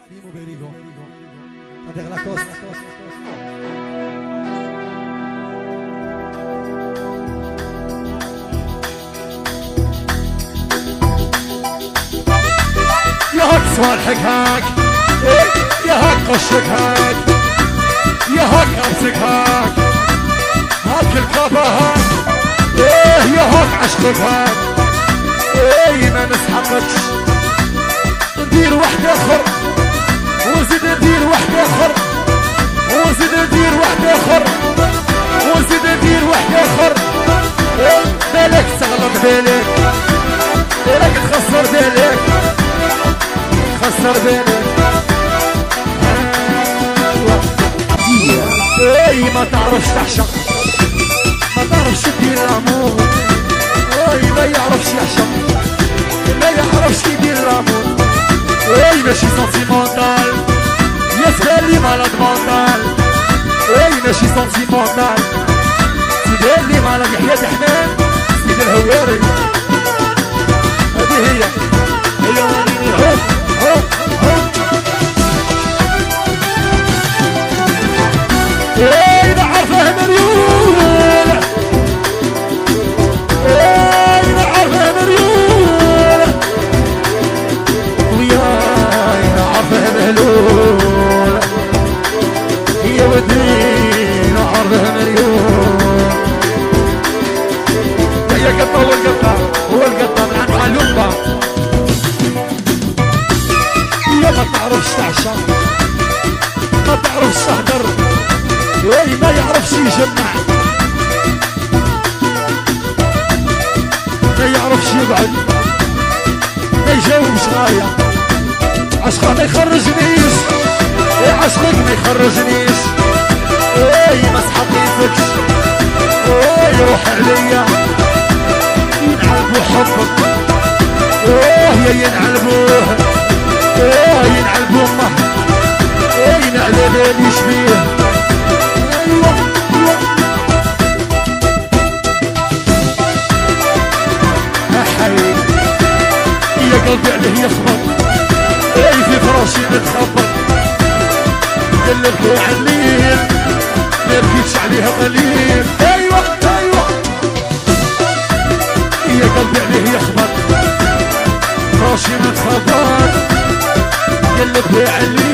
Primo Berigo. Avec la coste. يا هاك صالحك هاك يا هاك قشك هاك يا هاك امسك هاك هاك الكابة هاك يا هاك عشقك هاك ما نسحقكش ندير واحد اخر وزيد ندير واحد اخر وزيد ندير واحد اخر وزيد ندير واحد اخر بالك تغلط بالك بالك تخسر بالك خسر بالك ما تعرفش تعشق ما تعرفش تدير الامور ما يعرفش يعشق ما يعرفش يدير الامور ماشي سنتيمونتال يا سالي مالاد مونتال ماشي سنتيمونتال سيدي اللي مالاد يحيى دحمان سيدي الهواري هذه هي وليدي هوب هوب هوب نعرفه مريول نعرفه مريول وياي نعرفه مهلول يا ودي نعرفه مريول يا قطة والقطة هو القطة من عند علومة يا ما تعرفش تعشق ما تعرفش تهدر ما يعرفش يجمع ما يعرفش يبعد ما يجاوبش غاية عشقه ما يخرجنيش عشقك ما يخرجنيش ما سحقيتكش روح عليا ينعلبو حبك يا ينعلبوه ينعلبو امه ينعلى بالي شبيه يا قلبي عليه يخبط في فراشي متخبط قلبته عليل ما بكيتش عليها قليل ايوه يا قلبي عليه يخبط فراشي متخبط قلبته عليل